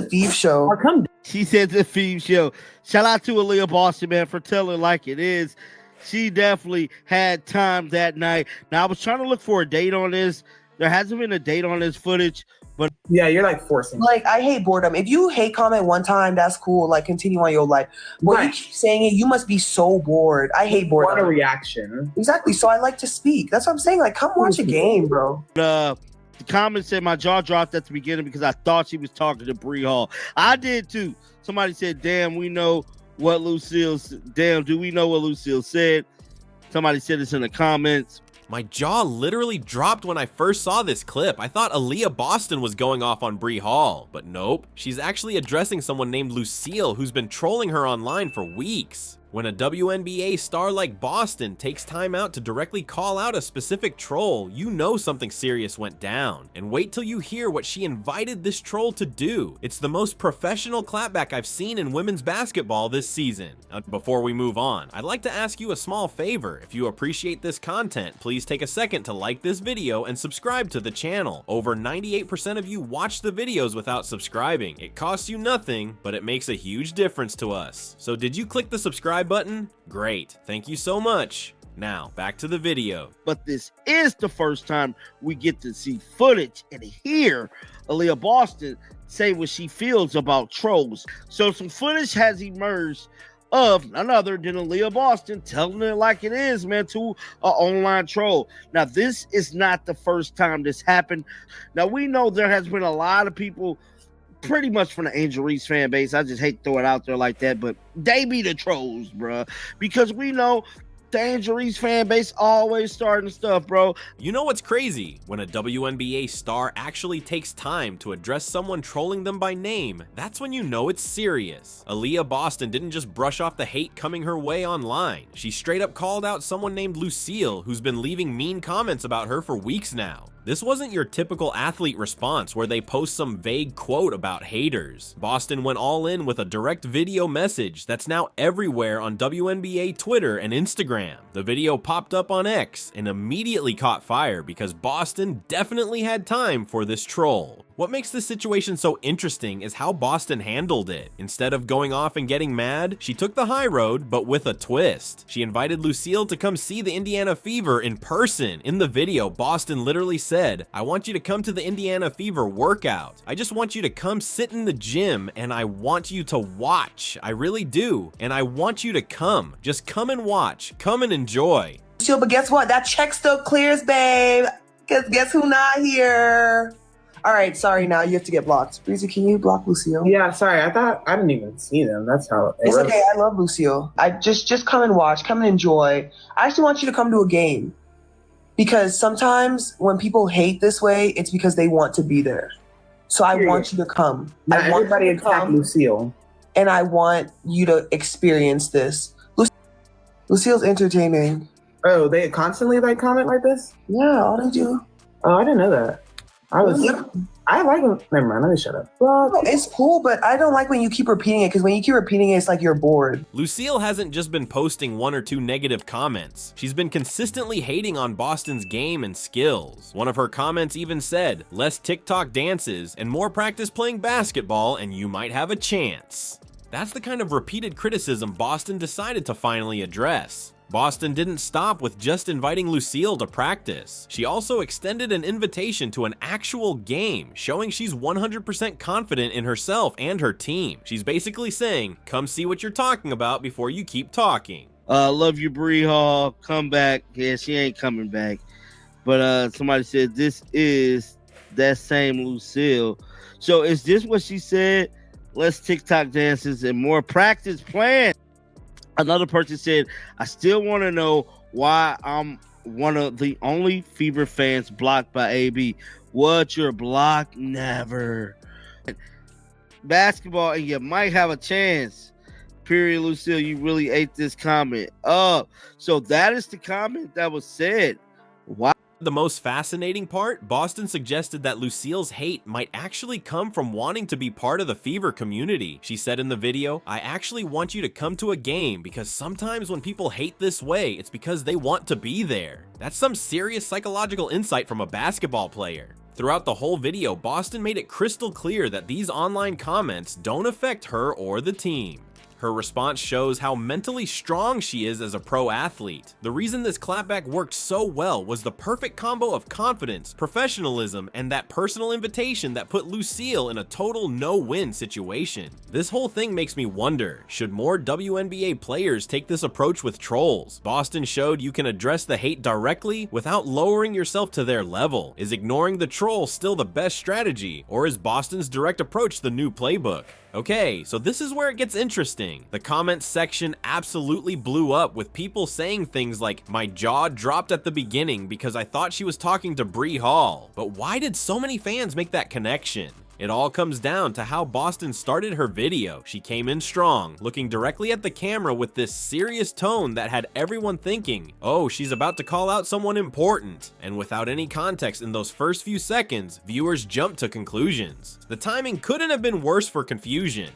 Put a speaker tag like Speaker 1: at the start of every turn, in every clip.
Speaker 1: the Thief show.
Speaker 2: Or come.
Speaker 3: She said the Thief show. Shout out to Aaliyah Boston, man, for telling like it is. She definitely had time that night. Now, I was trying to look for a date on this. There hasn't been a date on this footage, but
Speaker 2: Yeah, you're like forcing.
Speaker 1: Like, I hate boredom. If you hate comment one time, that's cool. Like, continue on your life. When you keep saying it, you must be so bored. I hate boredom.
Speaker 2: What a reaction.
Speaker 1: Exactly. So I like to speak. That's what I'm saying. Like, come watch a game, bro.
Speaker 3: the comment said my jaw dropped at the beginning because I thought she was talking to Bree Hall. I did too. Somebody said, damn, we know what Lucille, damn, do we know what Lucille said? Somebody said this in the comments.
Speaker 4: My jaw literally dropped when I first saw this clip. I thought Aliyah Boston was going off on Bree Hall, but nope. She's actually addressing someone named Lucille who's been trolling her online for weeks. When a WNBA star like Boston takes time out to directly call out a specific troll, you know something serious went down. And wait till you hear what she invited this troll to do. It's the most professional clapback I've seen in women's basketball this season. Before we move on, I'd like to ask you a small favor. If you appreciate this content, please take a second to like this video and subscribe to the channel. Over 98% of you watch the videos without subscribing. It costs you nothing, but it makes a huge difference to us. So did you click the subscribe button? Great, thank you so much. Now back to the video.
Speaker 3: But this is the first time we get to see footage and hear Aliyah Boston say what she feels about trolls. So some footage has emerged of none other than Aliyah Boston telling it like it is, man, to an online troll. Now, this is not the first time this happened. Now, we know there has been a lot of people pretty much from the Angel Reese fan base. I just hate to throw it out there like that, but they be the trolls, bro, because we know the Angel Reese fan base always starting stuff, bro.
Speaker 4: You know what's crazy? When a WNBA star actually takes time to address someone trolling them by name, that's when you know it's serious. Aliyah Boston didn't just brush off the hate coming her way online. She straight up called out someone named Lucille, who's been leaving mean comments about her for weeks now. This wasn't your typical athlete response where they post some vague quote about haters. Boston went all in with a direct video message that's now everywhere on WNBA Twitter and Instagram. The video popped up on X and immediately caught fire because Boston definitely had time for this troll. What makes this situation so interesting is how Boston handled it. Instead of going off and getting mad, she took the high road, but with a twist. She invited Lucille to come see the Indiana Fever in person. In the video, Boston literally said, I want you to come to the Indiana Fever workout. I just want you to come sit in the gym and I want you to watch. I really do. And I want you to come. Just come and watch. Come and enjoy.
Speaker 1: But guess what? That check still clears, babe. Because guess who not here? All right, sorry, now you have to get blocked. Breezy, can you block Lucille?
Speaker 2: Yeah, sorry. I thought I didn't even see them. That's how
Speaker 1: it's okay. I love Lucille. I just come and watch, come and enjoy. I actually want you to come to a game because sometimes when people hate this way, it's because they want to be there. So I want you to come.
Speaker 2: Not
Speaker 1: I want
Speaker 2: everybody
Speaker 1: you to
Speaker 2: attack
Speaker 1: come,
Speaker 2: Lucille.
Speaker 1: and I want you to experience this. Lucille's entertaining.
Speaker 2: Oh, they constantly like comment like this?
Speaker 1: Yeah, all they do.
Speaker 2: Oh, I didn't know that. I like them. Never mind, let me shut up.
Speaker 1: Well, it's cool, but I don't like when you keep repeating it because when you keep repeating it, it's like you're bored.
Speaker 4: Lucille hasn't just been posting 1 or 2 negative comments. She's been consistently hating on Boston's game and skills. One of her comments even said, less TikTok dances and more practice playing basketball and you might have a chance. That's the kind of repeated criticism Boston decided to finally address. Boston didn't stop with just inviting Lucille to practice. She also extended an invitation to an actual game, showing she's 100% confident in herself and her team. She's basically saying, come see what you're talking about before you keep talking.
Speaker 3: Love you, Bree Hall. Come back. Yeah, she ain't coming back. But somebody said this is that same Lucille. So is this what she said? Less TikTok dances and more practice plans. Another person said, I still want to know why I'm one of the only Fever fans blocked by AB. What, you're blocked? Never. Basketball, and you might have a chance. Period, Lucille. You really ate this comment up. So that is the comment that was said. Wow.
Speaker 4: The most fascinating part, Boston suggested that Lucille's hate might actually come from wanting to be part of the Fever community. She said in the video, I actually want you to come to a game because sometimes when people hate this way, it's because they want to be there. That's some serious psychological insight from a basketball player. Throughout the whole video, Boston made it crystal clear that these online comments don't affect her or the team. Her response shows how mentally strong she is as a pro athlete. The reason this clapback worked so well was the perfect combo of confidence, professionalism, and that personal invitation that put Lucille in a total no-win situation. This whole thing makes me wonder, should more WNBA players take this approach with trolls? Boston showed you can address the hate directly without lowering yourself to their level. Is ignoring the troll still the best strategy, or is Boston's direct approach the new playbook? Okay, so this is where it gets interesting. The comments section absolutely blew up with people saying things like, "My jaw dropped at the beginning because I thought she was talking to Bree Hall." But why did so many fans make that connection? It all comes down to how Boston started her video. She came in strong, looking directly at the camera with this serious tone that had everyone thinking, oh, she's about to call out someone important. And without any context in those first few seconds, viewers jumped to conclusions. The timing couldn't have been worse for confusion.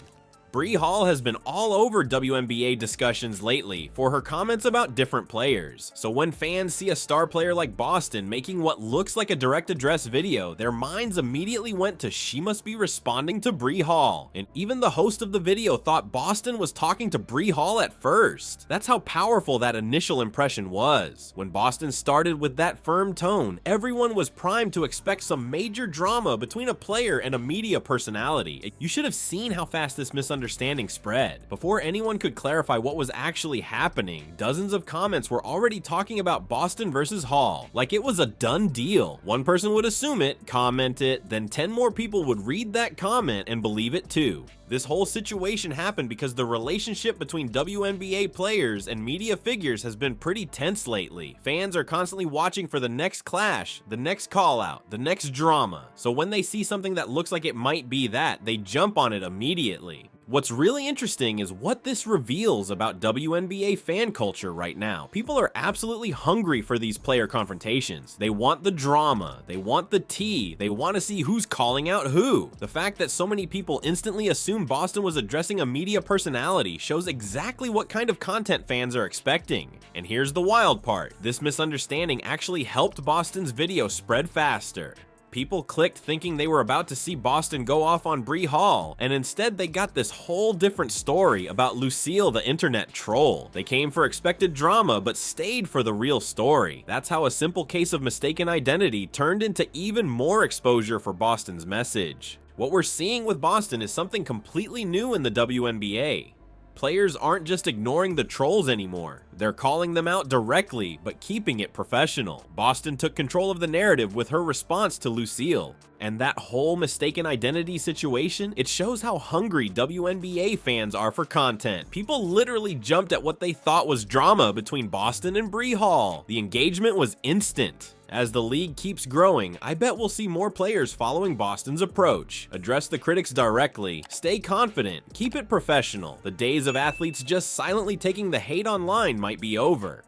Speaker 4: Bree Hall has been all over WNBA discussions lately for her comments about different players. So when fans see a star player like Boston making what looks like a direct address video, their minds immediately went to she must be responding to Bree Hall. And even the host of the video thought Boston was talking to Bree Hall at first. That's how powerful that initial impression was. When Boston started with that firm tone, everyone was primed to expect some major drama between a player and a media personality. You should have seen how fast this misunderstanding spread. Before anyone could clarify what was actually happening, dozens of comments were already talking about Boston versus Hall, like it was a done deal. One person would assume it, comment it, then 10 more people would read that comment and believe it too. This whole situation happened because the relationship between WNBA players and media figures has been pretty tense lately. Fans are constantly watching for the next clash, the next call out, the next drama. So when they see something that looks like it might be that, they jump on it immediately. What's really interesting is what this reveals about WNBA fan culture right now. People are absolutely hungry for these player confrontations. They want the drama, they want the tea, they want to see who's calling out who. The fact that so many people instantly assume Boston was addressing a media personality shows exactly what kind of content fans are expecting. And here's the wild part. This misunderstanding actually helped Boston's video spread faster. People clicked thinking they were about to see Boston go off on Bree Hall, and instead they got this whole different story about Lucille the internet troll. They came for expected drama, but stayed for the real story. That's how a simple case of mistaken identity turned into even more exposure for Boston's message. What we're seeing with Boston is something completely new in the WNBA. Players aren't just ignoring the trolls anymore. They're calling them out directly, but keeping it professional. Boston took control of the narrative with her response to Lucille. And that whole mistaken identity situation, it shows how hungry WNBA fans are for content. People literally jumped at what they thought was drama between Boston and Bree Hall. The engagement was instant. As the league keeps growing, I bet we'll see more players following Boston's approach. Address the critics directly, stay confident, keep it professional. The days of athletes just silently taking the hate online might be over.